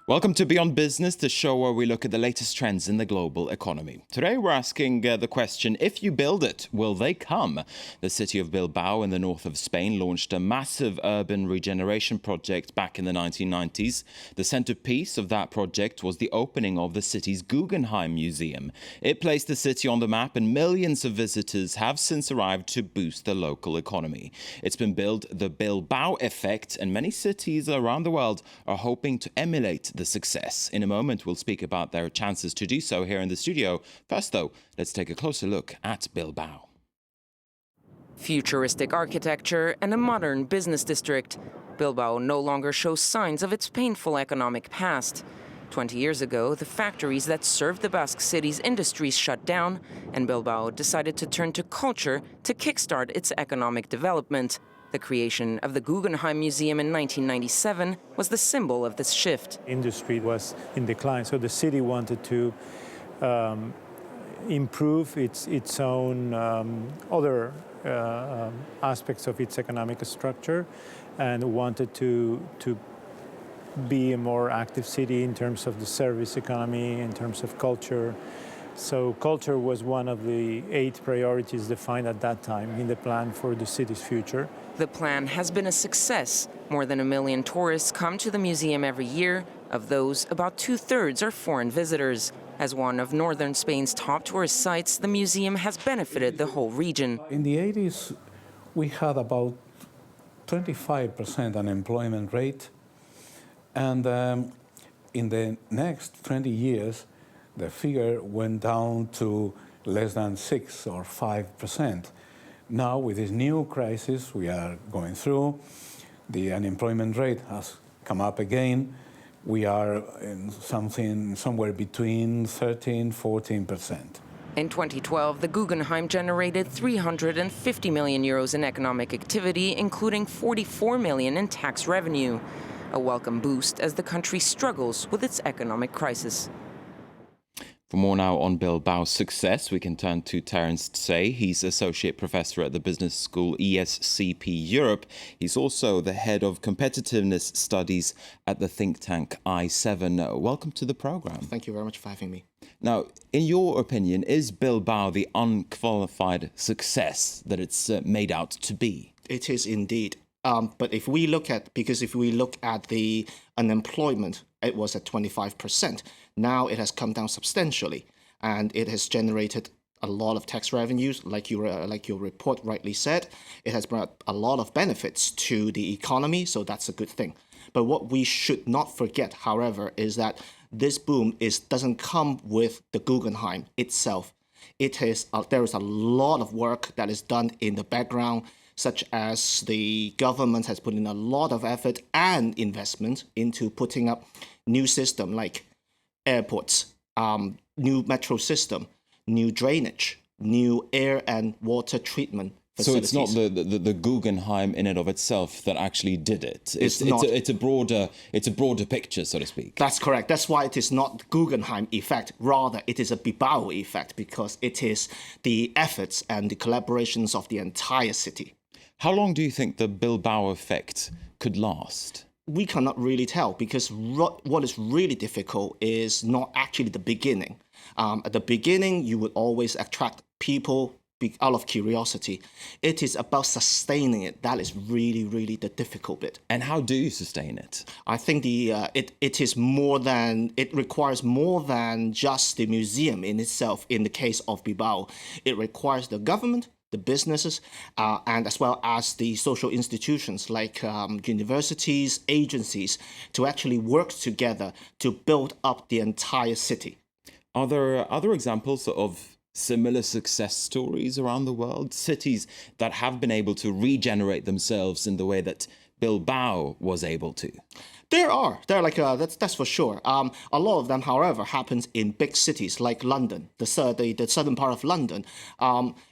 Welcome to Beyond Business, the show where we look at the latest trends in the global economy. Today we're asking the question, if you build it, will they come? The city of Bilbao in the north of Spain launched a massive urban regeneration project back in the 1990s. The centerpiece of that project was the opening of the city's Guggenheim Museum. It placed the city on the map, and millions of visitors have since arrived to boost the local economy. It's been billed the Bilbao effect, and many cities around the world are hoping to emulate the success. In a moment, we'll speak about their chances to do so here in the studio. First, though, let's take a closer look at Bilbao. Futuristic architecture and a modern business district, Bilbao no longer shows signs of its painful economic past. 20 years ago, the factories that served the Basque city's industries shut down, and Bilbao decided to turn to culture to kickstart its economic development. The creation of the Guggenheim Museum in 1997 was the symbol of this shift. Industry was in decline, so the city wanted to improve its own other aspects of its economic structure, and wanted to be a more active city in terms of the service economy, in terms of culture. So culture was one of the 8 priorities defined at that time in the plan for the city's future. The plan has been a success. More than 1 million tourists come to the museum every year. Of those, about 2/3 are foreign visitors. As one of northern Spain's top tourist sites, the museum has benefited the whole region. In the 80s, we had about 25% unemployment rate. And in the next 20 years, the figure went down to less than 6 or 5%. Now, with this new crisis we are going through, the unemployment rate has come up again. We are in somewhere between 13–14%. In 2012, the Guggenheim generated 350 million euros in economic activity, including 44 million in tax revenue. A welcome boost as the country struggles with its economic crisis. For more now on Bilbao's success, we can turn to Terence Tsay. He's Associate Professor at the Business School ESCP Europe. He's also the Head of Competitiveness Studies at the think tank I7. Welcome to the program. Thank you very much for having me. Now, in your opinion, is Bilbao the unqualified success that it's made out to be? It is indeed. But if we look at the unemployment, it was at 25%. Now it has come down substantially, and it has generated a lot of tax revenues, like your report rightly said. It has brought a lot of benefits to the economy, so that's a good thing. But what we should not forget, however, is that this boom doesn't come with the Guggenheim itself. There is a lot of work that is done in the background, such as the government has put in a lot of effort and investment into putting up new system like airports, new metro system, new drainage, new air and water treatment facilities. So it's not the Guggenheim in and of itself that actually did it. It's a broader picture, so to speak. That's correct. That's why it is not Guggenheim effect. Rather, it is a Bilbao effect, because it is the efforts and the collaborations of the entire city. How long do you think the Bilbao effect could last? We cannot really tell, because what is really difficult is not actually the beginning. At the beginning, you would always attract people out of curiosity. It is about sustaining it. That is really, really the difficult bit. And how do you sustain it? I think it requires more than just the museum in itself. In the case of Bilbao, it requires the government, the businesses, and as well as the social institutions like universities, agencies, to actually work together to build up the entire city. Are there other examples of similar success stories around the world? Cities that have been able to regenerate themselves in the way that Bilbao was able to? There are. That's for sure. A lot of them, however, happens in big cities like London, the southern part of London.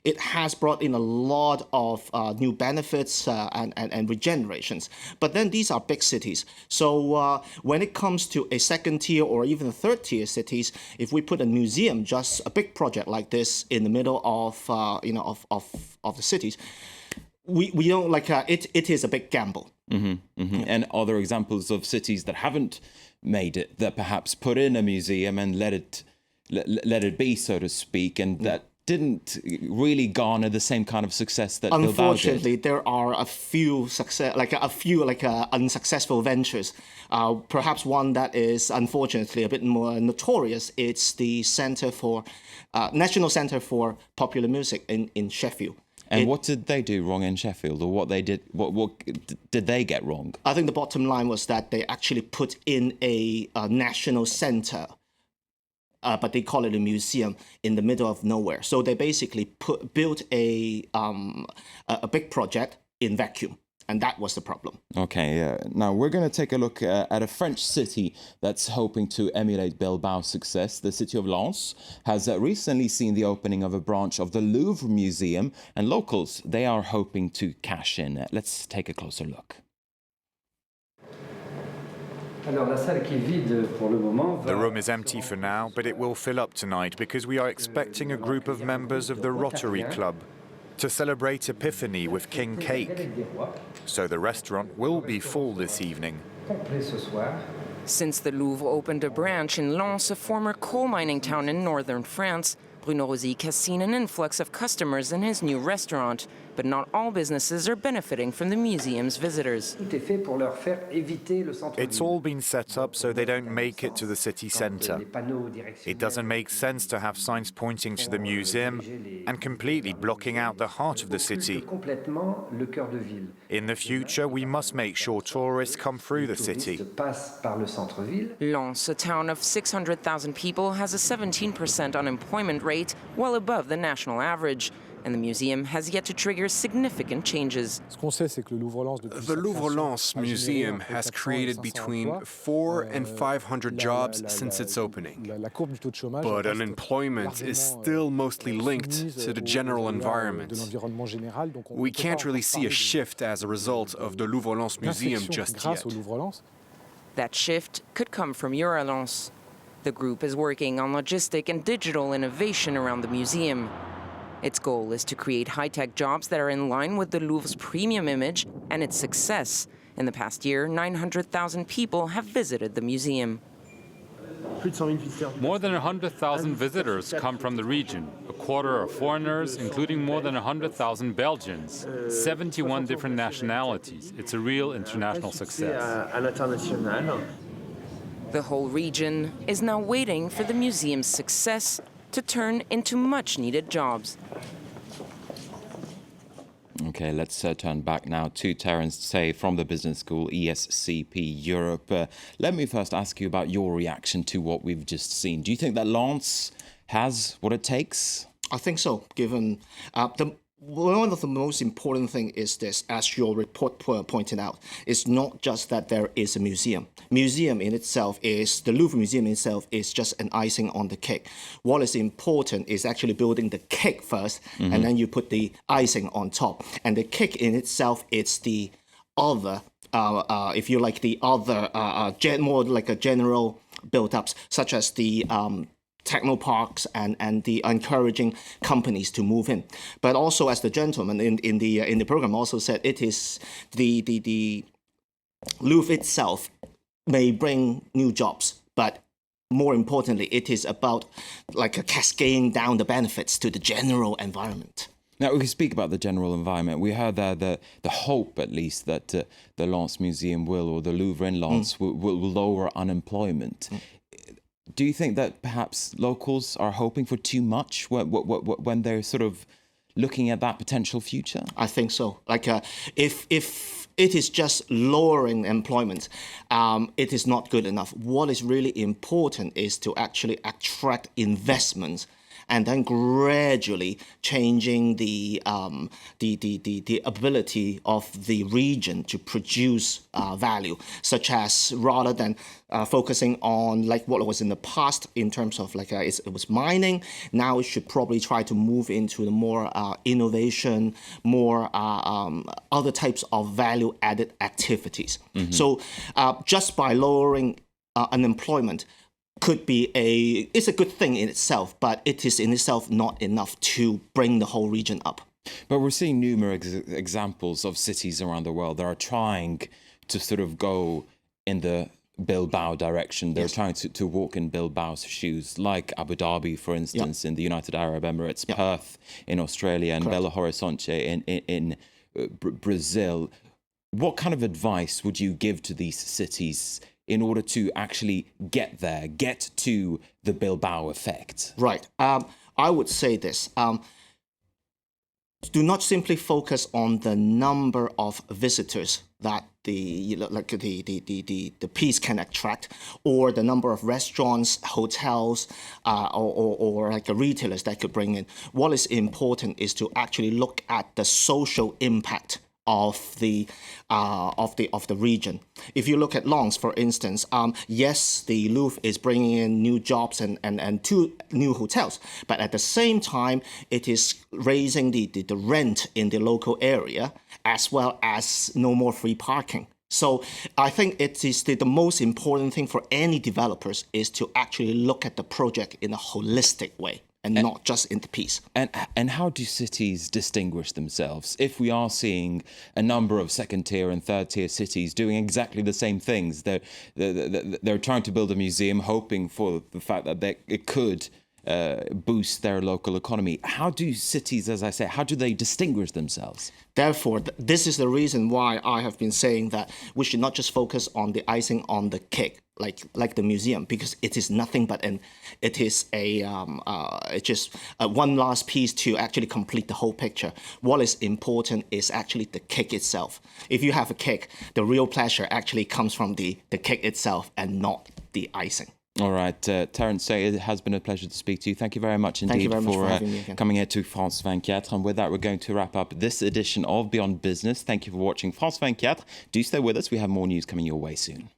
It has brought in a lot of new benefits and regenerations. But then these are big cities. So when it comes to a second tier or even a third tier cities, if we put a museum, just a big project like this in the middle of the cities, we don't like it is a big gamble. And other examples of cities that haven't made it, that perhaps put in a museum and let it be, so to speak, and that didn't really garner the same kind of success that Bilbao did. Unfortunately, there are a few unsuccessful ventures. Perhaps one that is unfortunately a bit more notorious. It's the National Centre for Popular Music in Sheffield. And what did they do wrong in Sheffield, or what did they get wrong? I think the bottom line was that they actually put in a national centre, but they call it a museum in the middle of nowhere. So they basically built a big project in vacuum. And that was the problem. Okay, now we're going to take a look at a French city that's hoping to emulate Bilbao's success. The city of Lens has recently seen the opening of a branch of the Louvre Museum, and locals, they are hoping to cash in. Let's take a closer look. The room is empty for now, but it will fill up tonight because we are expecting a group of members of the Rotary Club to celebrate Epiphany with king cake. So the restaurant will be full this evening. Since the Louvre opened a branch in Lens, a former coal mining town in northern France, Bruno Rosique has seen an influx of customers in his new restaurant. But not all businesses are benefiting from the museum's visitors. It's all been set up so they don't make it to the city centre. It doesn't make sense to have signs pointing to the museum and completely blocking out the heart of the city. In the future, we must make sure tourists come through the city. Lens, a town of 600,000 people, has a 17% unemployment rate, well above the national average. And the museum has yet to trigger significant changes. The Louvre Lens Museum has created between 400 and 500 jobs since its opening. But unemployment is still mostly linked to the general environment. We can't really see a shift as a result of the Louvre Lens Museum just yet. That shift could come from Eurolens. The group is working on logistic and digital innovation around the museum. Its goal is to create high-tech jobs that are in line with the Louvre's premium image and its success. In the past year, 900,000 people have visited the museum. More than 100,000 visitors come from the region. A quarter are foreigners, including more than 100,000 Belgians. 71 different nationalities. It's a real international success. The whole region is now waiting for the museum's success to turn into much-needed jobs. Okay, let's turn back now to Terence Say from the business school ESCP Europe. Let me first ask you about your reaction to what we've just seen. Do you think that Lens has what it takes? I think so, given one of the most important thing is this, as your report pointed out, it's not just that there is a museum. Museum in itself the Louvre Museum itself is just an icing on the cake. What is important is actually building the cake first, and then you put the icing on top. And the cake in itself, it's the other, if you like, the other, more like a general build-ups, such as the technoparks and the encouraging companies to move in. But also, as the gentleman in the program also said, it is the Louvre itself may bring new jobs, but more importantly, it is about like a cascading down the benefits to the general environment. Now, we can speak about the general environment. We heard the hope, at least, that the Lens Museum will, or the Louvre in Lens, will lower unemployment. Do you think that perhaps locals are hoping for too much when they're sort of looking at that potential future? I think so. Like if it is just lowering employment, it is not good enough. What is really important is to actually attract investments, and then gradually changing the ability of the region to produce value, such as rather than focusing on like what was in the past in terms of like it was mining. Now it should probably try to move into the more innovation, more other types of value-added activities. So just by lowering unemployment it's a good thing in itself, but it is in itself not enough to bring the whole region up. But we're seeing numerous examples of cities around the world that are trying to sort of go in the Bilbao direction. They're trying to walk in Bilbao's shoes, like Abu Dhabi, for instance, in the United Arab Emirates, Perth in Australia, and Belo Horizonte in Brazil. What kind of advice would you give to these cities in order to actually get there, get to the Bilbao effect? Right. I would say this. Do not simply focus on the number of visitors that the piece can attract, or the number of restaurants, hotels, or like retailers that could bring in. What is important is to actually look at the social impact of the region. If you look at Lens, for instance, yes, the Louvre is bringing in new jobs and 2 new hotels, but at the same time, it is raising the rent in the local area, as well as no more free parking. So I think it is the most important thing for any developers is to actually look at the project in a holistic way, and not just in the piece. And how do cities distinguish themselves if we are seeing a number of second-tier and third-tier cities doing exactly the same things? They're trying to build a museum, hoping for the fact that it could boost their local economy. How do cities, as I say, how do they distinguish themselves? Therefore, this is the reason why I have been saying that we should not just focus on the icing on the cake, like the museum, because it is nothing but it's just one last piece to actually complete the whole picture. What is important is actually the cake itself. If you have a cake, the real pleasure actually comes from the cake itself and not the icing. All right, Terence, it has been a pleasure to speak to you. Thank you very much indeed for coming here to France 24. And with that, we're going to wrap up this edition of Beyond Business. Thank you for watching France 24. Do stay with us. We have more news coming your way soon.